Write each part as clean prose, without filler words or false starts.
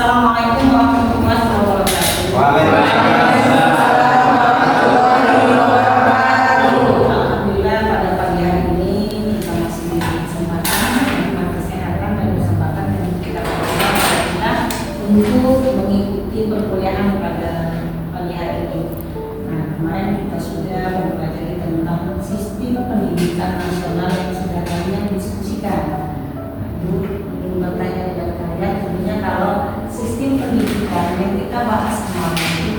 Assalamualaikum warahmatullahi wabarakatuh. Waalaikumsalam. Alhamdulillah pada pagi hari ini kita masih diberi kesempatan dengan kesehatan dan kesempatan yang kita berikan untuk mengikuti perkuliahan pada pagi hari ini. Nah, kemarin kita sudah mempelajari tentang sistem pendidikan nasional yang sudah kalian diskusikan. Ingin bertanya kepada kalian, tentunya kalau sistem pendidikan yang kita bahas kemarin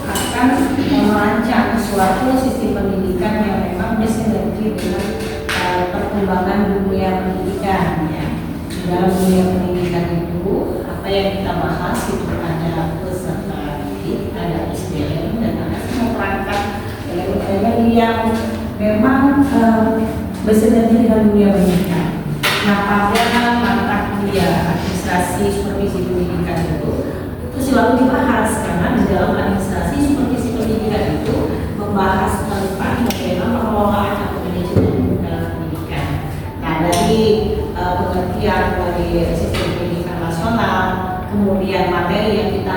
akan merancang suatu sistem pendidikan yang memang bersinergi dengan perkembangan dunia pendidikan, ya. Dalam dunia pendidikan itu apa yang kita bahas itu ada peserta didik, ada SDM, dan ada semua perangkat elemen yang memang bersinergi dengan dunia pendidikan. Nah, pada mata kuliah administrasi supervisi pendidikan itu selalu dibahas karena di dalam administrasi supervisi pendidikan itu membahas tentang bagaimana pengelolaan atau manajemen dalam pendidikan. Nah, dari pengertian dari sistem pendidikan nasional, kemudian materi yang kita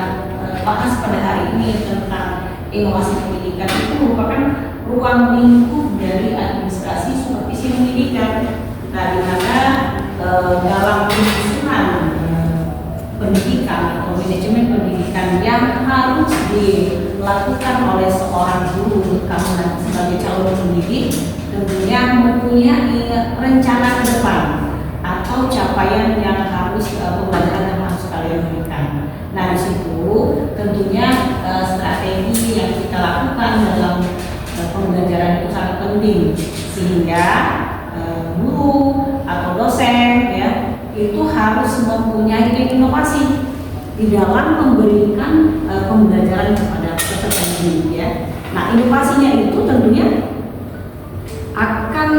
bahas pada hari ini tentang inovasi pendidikan itu merupakan ruang lingkup dari administrasi supervisi pendidikan. Nah, di mana dalam penyusunan pendidikan atau manajemen pendidikan yang harus dilakukan oleh seorang guru, kamu nanti sebagai calon pendidik tentunya mempunyai rencana ke depan atau capaian yang harus pembelajaran yang harus kalian berikan. Nah, di situ tentunya strategi yang kita lakukan dalam pembelajaran itu sangat penting, sehingga guru atau dosen, ya, itu harus mempunyai inovasi di dalam memberikan pembelajaran kepada peserta didik, ya. Nah, inovasinya itu tentunya akan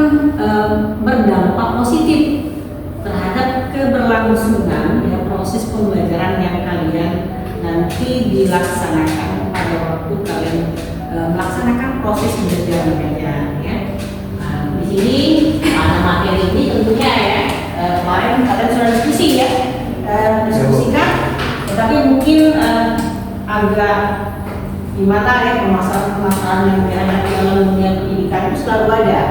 berdampak positif terhadap keberlangsungan, ya, proses pembelajaran yang kalian nanti dilaksanakan pada waktu kalian melaksanakan proses belajar mengajar, ya. Nah, di sini ada materi ini tentunya, ya. Kemarin kalian sudah diskusi, ya, diskusikan, tetapi mungkin agak gimana, ya, permasalahan yang dihadapi dalam dunia pendidikan itu selalu ada.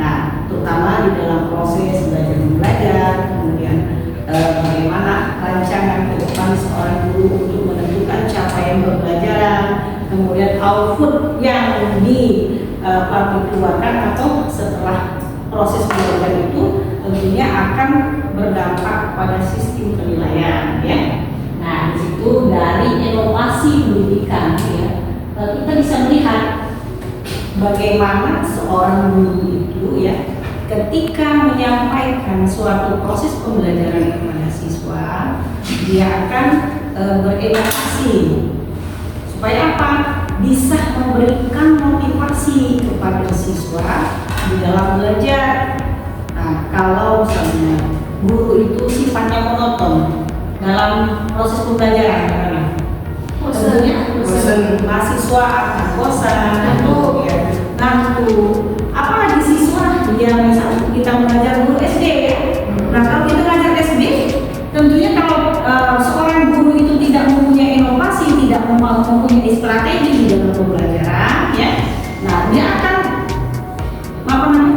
Nah, terutama di dalam proses belajar mengajar, kemudian bagaimana rancangan ke depan seorang guru untuk menentukan capaian pembelajaran, kemudian output yang dikeluarkan atau setelah proses belajar itu tentunya akan berdampak pada sistem penilaian, ya. Nah, di situ dari inovasi pendidikan, ya, kita bisa melihat bagaimana seorang guru itu, ya, ketika menyampaikan suatu proses pembelajaran kepada siswa, dia akan berinovasi supaya apa? Bisa memberikan motivasi kepada siswa di dalam belajar. Nah, kalau misalnya guru itu sifatnya monoton dalam proses pembelajaran, bosan, mahasiswa akan bosan, ngantuk, ya, ngantuk. Apalagi siswa yang misalnya kita mengajar guru SD, ya. Nah, kalau kita mengajar SD, tentunya kalau seorang guru itu tidak mempunyai inovasi, tidak mempunyai strategi di dalam pembelajaran, ya, nah dia akan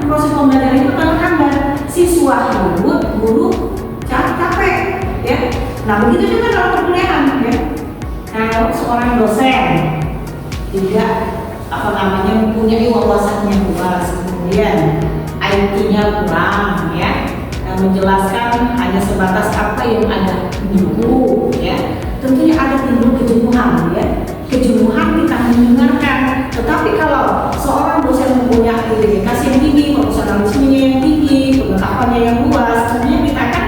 proses pembelajaran itu akan terhambat. Siswa guru capek, ya. Nah, begitu juga dalam perkuliahan, ya. Kalau seorang dosen tidak mempunyai wawasan yang luas, kemudian IT-nya kurang, ya, menjelaskan hanya sebatas apa yang ada di buku, ya, tentunya ada timbul kejenuhan, ya. Kejenuhan kita mendengarkan. Tetapi kalau seorang dosen mempunyai dedikasi yang tinggi, profesionalismenya yang tinggi, pengetahuannya yang luas, tentunya kita akan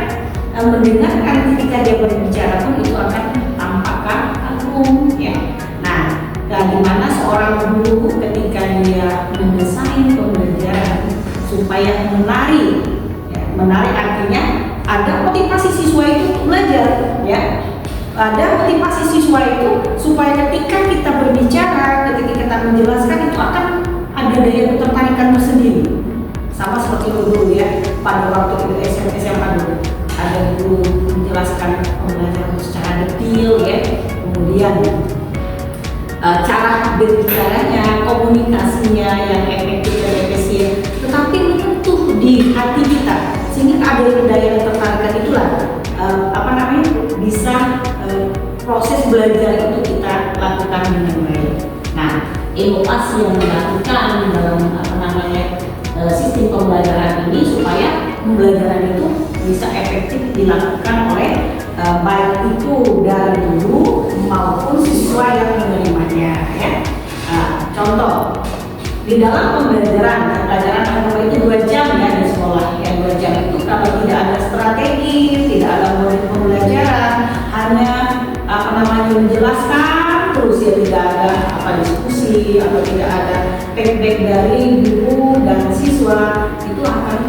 mendengarkan ketika dia berbicara pun itu akan tampak kagum, ya. Nah, bagaimana seorang guru ketika dia mendesain pembelajaran supaya menarik, ya, menarik artinya ada motivasi siswa itu untuk belajar, ya. Ada motivasi siswa itu supaya ketika kita berbicara, ketika kita menjelaskan itu akan ada daya ketertarikan tersendiri. Sama seperti dulu, ya, pada waktu kita SMA dulu, ada guru menjelaskan pembelajaran secara detail. skill ya, kemudian cara berbicaranya, komunikasinya yang efektif dan efisien, tetapi menyentuh di hati kita sehingga ada daya ketertarikan itulah bisa proses belajar itu kita lakukan dengan baik. Nah, inovasi yang dilakukan dalam sistem pembelajaran ini supaya pembelajaran itu bisa efektif dilakukan oleh baik itu dari guru maupun siswa yang menerimanya ya. Contoh di dalam pembelajaran agama itu 2 jam ya di sekolah, yang 2 jam itu kalau tidak ada strategi, tidak ada model pembelajaran, hanya menjelaskan terus ya, tidak ada diskusi atau tidak ada feedback dari guru dan siswa, itu akan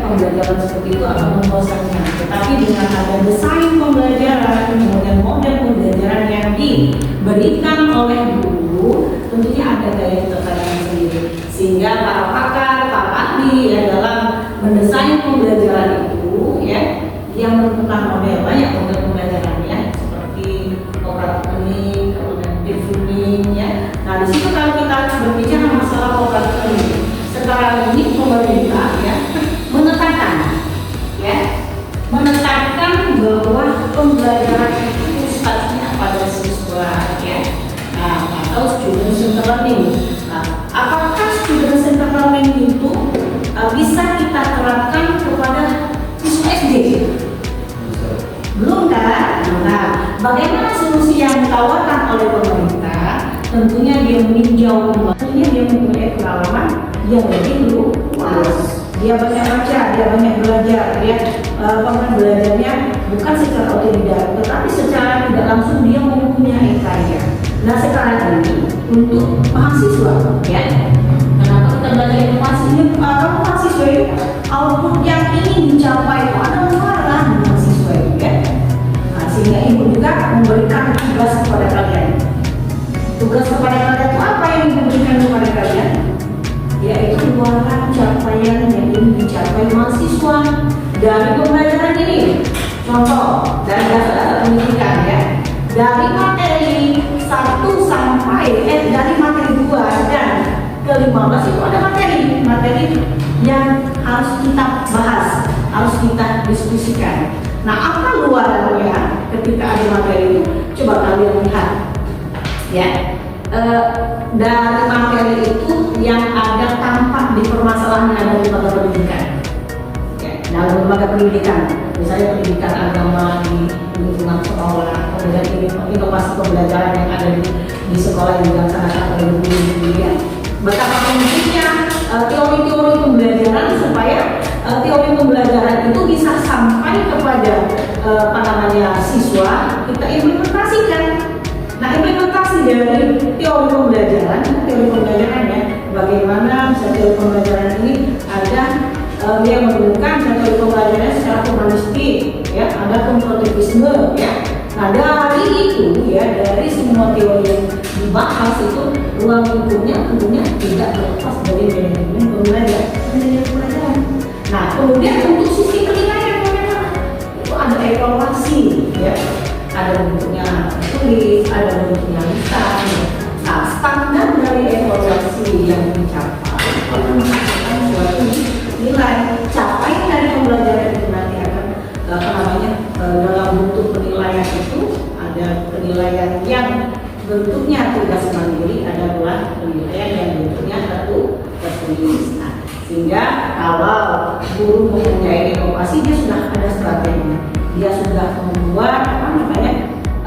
pembelajaran seperti itu akan membosankan. Tetapi dengan ada desain pembelajaran, kemudian model pembelajaran yang diberikan oleh guru, tentunya ada daya ketertarikan sendiri, sehingga para pakar, para ahli yang dalam mendesain pembelajaran itu ya, yang menentukan model, banyak model pembelajarannya seperti cooperative, kemudian deep ya. Nah di situ kalau kita berbicara masalah cooperative, sekarang ini pemerintah ya menetapkan bahwa pembelajaran itu sifatnya pada siswa ya, atau student centered learning. Nah, apakah student centered learning itu bisa kita terapkan kepada siswa SD? Belum kan? Nah, bagaimana solusi yang ditawarkan oleh pemerintah? Tentunya dia meninjau, tentunya dia mempunyai pengalaman yang lebih luas. Dia banyak baca, dia banyak belajar, dia belajarnya bukan secara otodidak, tetapi secara tidak langsung dia mempunyai karya. Nah sekarang ini untuk mahasiswa, ya, kenapa kita belajar inovasi ini? Kalau mahasiswa itu output yang ingin dicapai itu adalah marah mahasiswa itu, ya. Nah, sehingga ibu juga memberikan tugas kepada kalian. Tugas kepada kalian itu apa yang diberikan kepada kalian? Yaitu keluarkan capaian yang ingin dicapai mahasiswa dari pembelajaran ini. Contoh dari dasar pendidikan ya, dari materi 1 sampai dari materi 2 dan ke-15 itu ada materi yang harus kita bahas, harus kita diskusikan. Nah apa luarannya ketika ada materi itu? Coba kalian lihat ya. Dari materi itu yang ada tampak di permasalahan yang ada di lembaga pendidikan ya, dalam lembaga pendidikan, misalnya pendidikan agama di lingkungan sekolah, kemudian inovasi pembelajaran yang ada di sekolah yang dilaksanakan oleh guru ya. Betapa pentingnya teori-teori pembelajaran supaya teori pembelajaran itu bisa sampai kepada siswa, kita implementasikan. Nah implementasi dari teori pembelajaran ya, bagaimana misalnya teori pembelajaran ini ada yang menemukan teori pembelajaran secara humanistik ya, ada konstruktivisme ya. Nah dari itu ya, dari semua teori yang dibahas itu ruang lingkupnya tentunya tidak terlepas dari manajemen pembelajaran. Nah kemudian untuk sisi penilaian itu ada evaluasi ya, ada bentuknya tulis, ada bentuknya lisan. Nah, standar dari evaluasi yang dicapai itu menghasilkan suatu nilai. Capaian dari pembelajaran itu nanti akan dalam bentuk penilaian itu ada penilaian yang bentuknya tugas mandiri, ada pula penilaian yang bentuknya tertulis. Nah, sehingga kalau guru mempunyai inovasi, dia sudah ada strategi, dia sudah membuat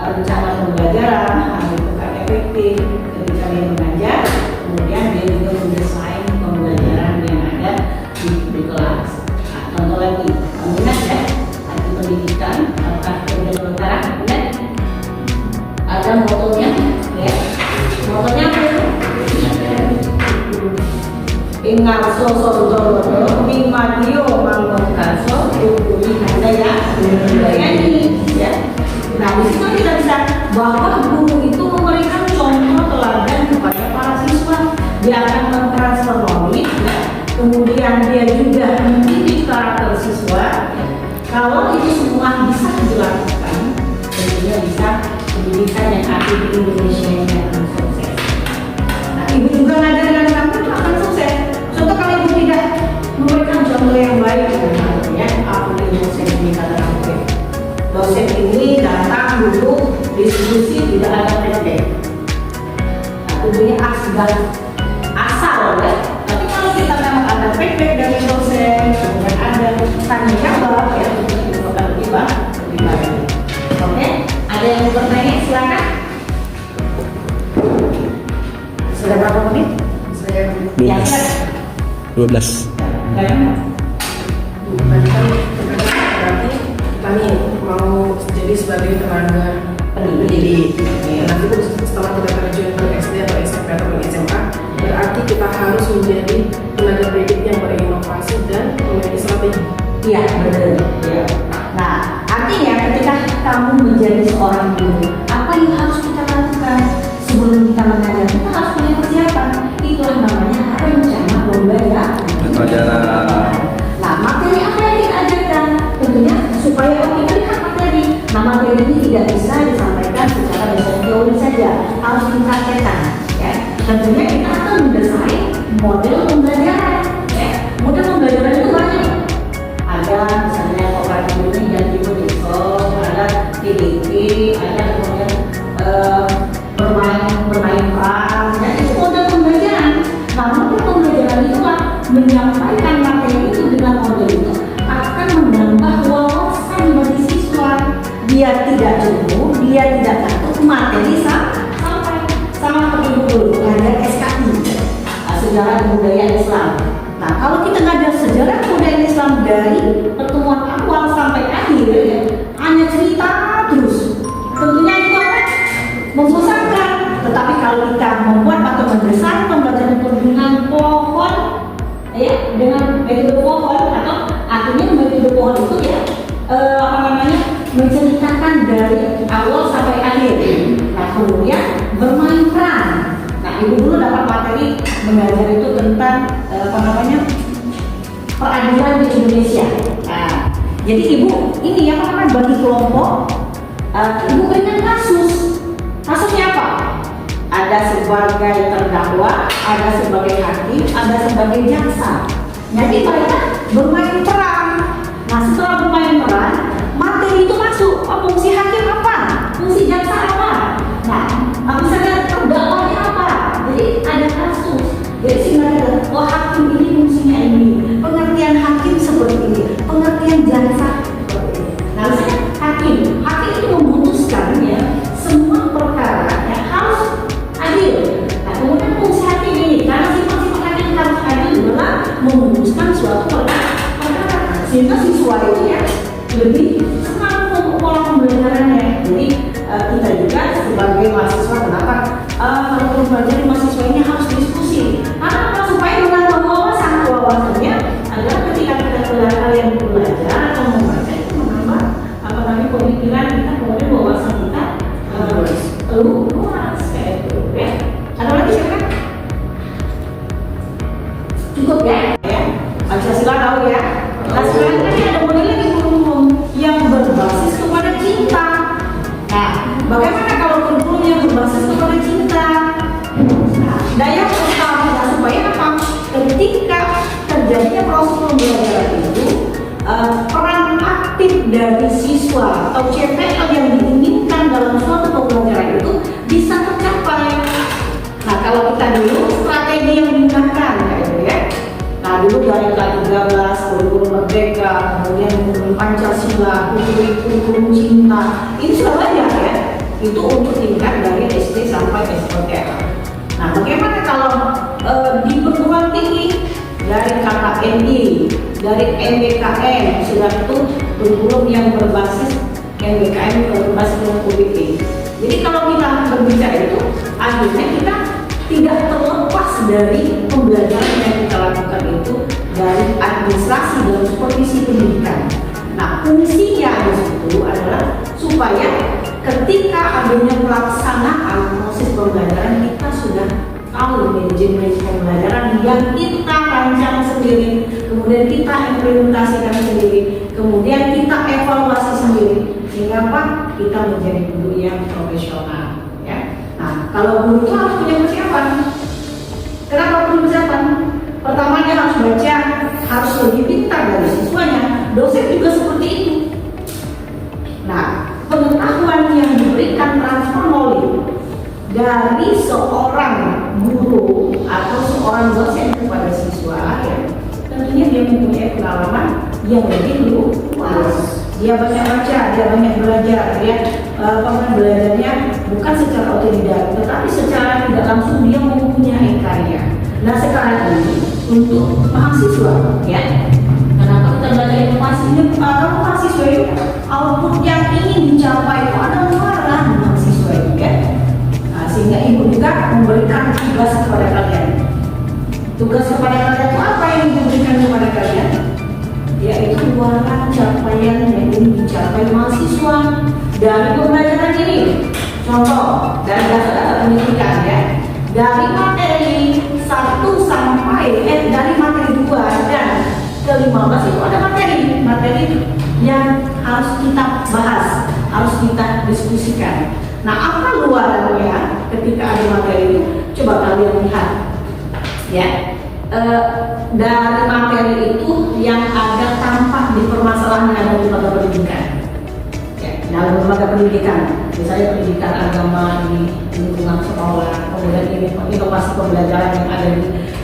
rencana pembelajaran itu kan efektif ketika dia mengajar, kemudian dia juga mendesain pembelajaran yang ada di kelas. Nah, contoh lagi, minat ya, nanti pendidikan, apakah pembelajaran minat? Ada motonya, ya, motonya apa itu? Ingat so Bimadio Mangkaso Yukuni ada ya, ini ya. Nah, di situ kita bisa bahwa guru itu memberikan contoh teladan kepada para siswa. Dia akan mentransfer knowledge, ya. Kemudian dia juga mendidik karakter siswa. Ya. Kalau itu semua bisa dilakukan, tentunya pendidikan yang ada di Indonesia yang akan sukses. Nah, ibu juga ngajarin kamu itu akan sukses. Contoh kalau ibu tidak memberikan contoh yang baik, ya, aku ini dosen ini kata aku. Dosen ini datang duduk diskusi tidak ada praktek. Tentunya asal ya. Tapi kalau kita memang ada feedback dari dosen, kemudian ada tanya jawab ya, itu akan lebih baik. Oke, ada yang mau bertanya silakan. Sudah berapa menit? Saya 12. Tadi kan berarti kami mau jadi sebagai tenaga pendidik. Nanti setelah kita terjun ke SD atau SMP atau SMA, berarti kita harus menjadi tenaga pendidik yang berinovasi dan memiliki strategi. Iya, benar. Ya. Nah, artinya ketika kamu menjadi seorang guru, apa yang harus kita lakukan sebelum kita mengajar? Kita harus punya persiapan. Itulah namanya rencana pembelajaran. Nah, materi apa yang diajarkan? Tentunya supaya optimal materi. Nah, materi ini tidak bisa disampaikan secara dasar teori saja, harus dipraktekkan. Ya, tentunya kita akan mendesain model pembelajaran. Ya, model pembelajaran itu banyak. Ada misalnya kooperatif ini yang tipe diskos, ada TDP, ada kemudian bermain peran. Ya, itu model pembelajaran. Nah, model pembelajaran itu menyampaikan materi itu dengan model itu akan menambah wawasan bagi siswa. Dia tidak jenuh, dia tidak takut materi sampai sama seperti dulu ngajar SKI, sejarah budaya Islam. Nah, kalau kita ngajar sejarah budaya Islam dari pertemuan awal sampai akhir, ya, hanya cerita terus, tentunya itu akan membosankan. Tetapi kalau kita membuat atau mendesain pembelajaran dengan pohon, ya, dengan metode pohon atau artinya metode pohon itu ya menceritakan dari awal sampai akhir. Nah, kemudian bermain peran. Nah, ibu dulu dapat materi mengajar itu tentang peradilan di Indonesia. Nah, jadi ibu ini bagi kelompok, ibu berikan kasus. Kasusnya apa? Ada sebagai terdakwa, ada sebagai hakim, ada sebagai jaksa. Jadi mereka bermain peran. Nah, setelah bermain peran, materi itu masuk. Fungsi hakim apa? Fungsi jaksa apa? Nah, misalnya terdakwanya apa? Jadi ada kasus. Jadi sehingga hakim ini fungsinya ini, pengertian hakim seperti ini, pengertian jaksa seperti ini. Nah, misalnya hakim itu memutuskan ya semua perkara yang harus adil. Nah, kemudian fungsi hakim ini, karena sifat-sifat hakim harus adil adalah memutuskan suatu perkara, sehingga siswa itu ya lebih senang pola pembelajarannya. Jadi kita juga sebagai mahasiswa, kenapa kalau belajar mahasiswa ini harus diskusi? Karena apa? Supaya menambah wawasannya adalah ketika kita kalian belajar atau membaca itu menambah pemikiran kita, kemudian wawasan kita luas kayak itu ya. Ada lagi siapa? Cukup ya? Pancasila tahu ya? Nah, sekarang kan ada modelnya di kurikulum yang berbasis kepada cinta. Nah, bagaimana kalau kurikulum yang berbasis kepada cinta? Nah, daya utama supaya apa? Ketika terjadinya proses pembelajaran itu, peran aktif dari siswa atau CPL yang diinginkan dalam suatu pembelajaran itu bisa tercapai. Nah, kalau kita dulu strategi yang digunakan kayak gitu ya. Nah, dulu dari K13, kurikulum Merdeka, kemudian kurikulum Pancasila, kurikulum cinta, ini sudah banyak ya. Itu untuk tingkat dari SD sampai SMK. Nah, bagaimana kalau di perguruan tinggi dari KKNI, dari MBKM, sudah itu kurikulum yang berbasis MBKM berbasis UPT. Jadi kalau kita berbicara itu, akhirnya kita tidak terlepas dari pembelajaran yang kita lakukan itu dari administrasi dan supervisi pendidikan. Nah, fungsinya di situ adalah supaya ketika adanya pelaksanaan proses pembelajaran, kita sudah tahu manajemen pembelajaran yang kita rancang sendiri, kemudian kita implementasikan sendiri, kemudian kita evaluasi sendiri, sehingga apa? kita menjadi guru yang profesional, ya. Nah, kalau guru itu harus punya persiapan. Kenapa perlu persiapan? Pertama dia harus baca, harus lebih pintar dari siswanya. Dosen juga seperti itu. Nah, pengetahuan yang diberikan transfer knowledge dari seorang guru atau seorang dosen kepada siswa, ya, tentunya dia mempunyai pengalaman yang lebih luas. Dia banyak baca, dia banyak belajar, ya. Belajarnya bukan secara otodidak, tetapi secara tidak langsung dia mempunyai karya. Nah, sekarang ini untuk mahasiswa, ya, kenapa kita belajar inovasi? Kalau mahasiswa itu output yang ingin dicapai itu ada luaran mahasiswa itu, ya. Nah, sehingga ibu juga memberikan tugas kepada kalian. Tugas kepada kalian itu apa yang diberikan kepada kalian? Yaitu luaran capaian yang ingin dicapai mahasiswa dari pembelajaran ini. Contoh dari data-data pendidikan, ya, dari materi 1 sampai dari materi 2 dan ke-15 itu ada materi yang harus kita bahas, harus kita diskusikan. Nah, apa luarannya ketika ada materi itu? Coba kalian lihat, ya. Dari materi itu yang ada tampak di permasalahan yang ada di lembaga pendidikan, ya, dalam lembaga pendidikan, misalnya pendidikan agama di lingkungan sekolah, kemudian ini inovasi pembelajaran yang ada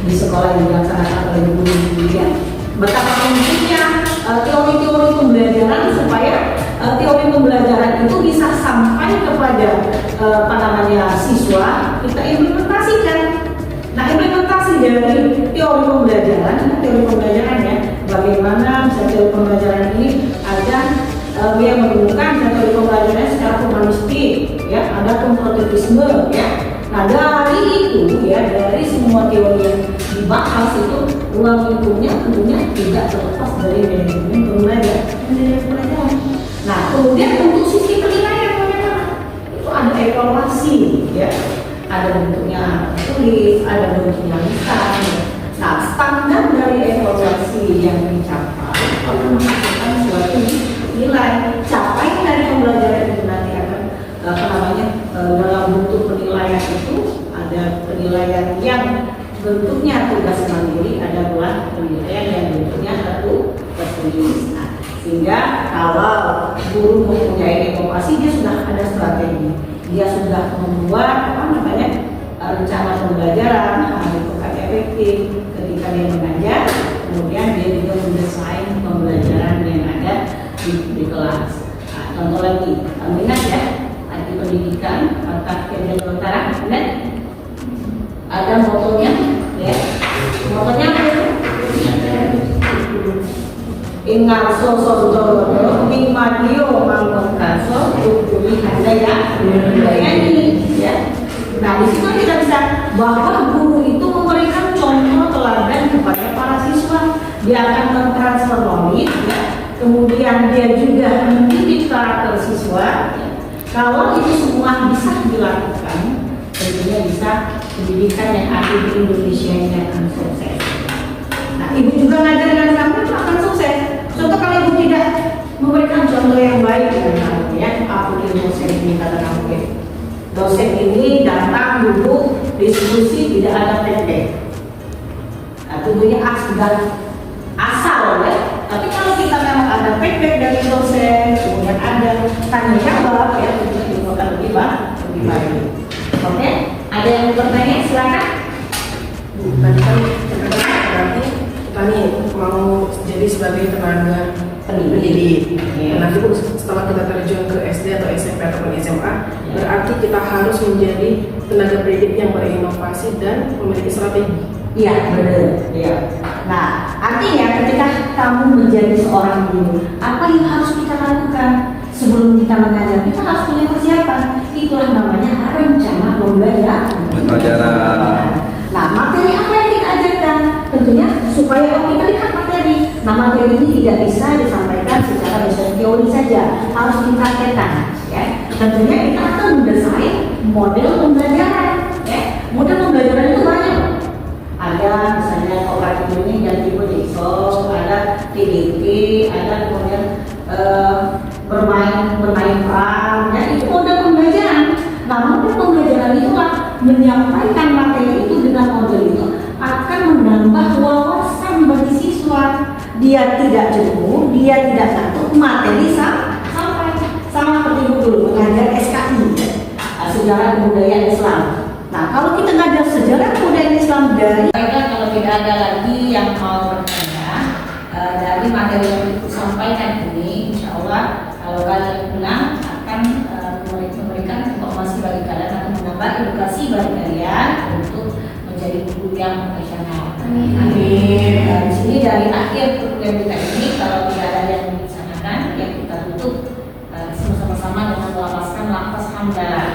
di sekolah yang dilaksanakan oleh guru, ya. Betapa pentingnya teori-teori pembelajaran supaya teori pembelajaran itu bisa sampai kepada siswa, kita implementasikan. Nah, implementasi dari teori pembelajaran, ya, bagaimana bisa teori pembelajaran ini ada yang menemukan teori pembelajaran secara humanistik, ya, ada konstruktivisme, ya. Nah, dari itu, ya, dari semua teori yang dibahas itu, ruang lingkupnya tentunya tidak terlepas dari manajemen pembelajaran. Nah, kemudian untuk sisi penilaian bagaimana? Itu ada evaluasi, ya. Ada bentuknya tulis, ada bentuknya lisan. Nah, standar dari evaluasi yang dicapai akan menghasilkan suatu nilai. Capaian dari pembelajaran itu nanti akan dalam bentuk penilaian itu ada penilaian yang bentuknya tugas mandiri, ada pula penilaian yang bentuknya tertulis. Nah, sehingga kalau guru mempunyai inovasi, dia sudah ada strategi. Dia sudah membuat rencana pembelajaran itu kan efektif ketika dia mengajar, kemudian dia juga mendesain pembelajaran yang ada di kelas. Nah, contoh lagi, kamu ingat, ya, di pendidikan Fakultas Kedokteran Utara, ingat ada motonya, ya, motonya apa itu? Ingat sosok Madio Mangkon Kaso Tukuli Handaya ini, ya. Nah, di situ kita bisa bahwa guru itu memberikan contoh teladan kepada para siswa. Dia akan mentransfer knowledge, ya. Kemudian dia juga mendidik karakter siswa, ya. Kalau itu semua bisa dilakukan, tentunya bisa pendidikan yang ada di Indonesia ini akan sukses. Nah, ibu juga ngajarin kamu itu akan sukses. Contoh kalau ibu tidak memberikan contoh yang baik dengan kamu, ya, aku di dosen ini kata kamu, ya. Dosen ini datang duduk diskusi tidak ada feedback. Nah, tentunya sudah asal, ya. Tapi kalau kita memang ada feedback dari dosen, kemudian ada tanya jawab, ya, tentunya itu akan lebih baik. Oke, ada yang bertanya? Silakan. Tadi kan berarti kita nih mau jadi sebagai tenaga pendidik. Nanti setelah kita terjun ke SD atau SMP ataupun SMA, berarti kita harus menjadi tenaga pendidik yang berinovasi dan memiliki strategi. Iya, benar. Iya. Nah, artinya ketika kamu menjadi seorang guru, apa yang harus kita lakukan sebelum kita mengajar? Kita harus punya persiapan. Itulah namanya rencana pembelajaran. Nah, materi apa yang kita ajarkan? Tentunya supaya kita lihat materi. Nah, materi ini tidak bisa disampaikan secara misalnya teori saja, harus dipraktekkan, ya. Tentunya kita akan mendesain model pembelajaran, ya. Model pembelajaran itu banyak. Ada misalnya kooperatif ini dan tipe desa, ada TDP, ada kemudian bermain peran, menyampaikan materi itu dengan model itu akan menambah wawasan bagi siswa. Dia tidak jenuh, dia tidak ngantuk, materi sampai sama seperti dulu mengajar SKI, sejarah kebudayaan Islam. Nah, kalau kita ngajar sejarah kebudayaan Islam dari kalau tidak ada lagi yang mau bertanya dari materi yang kita sampaikan ini, insya Allah kalau kalian pulang akan memberikan informasi bagi kalian atau menambah edukasi bagi kalian untuk menjadi guru yang profesional. Amin. Di sini dari akhir program kita ini, kalau tidak ada yang dilaksanakan, ya kita tutup sama-sama dengan melafazkan lafaz hamdalah.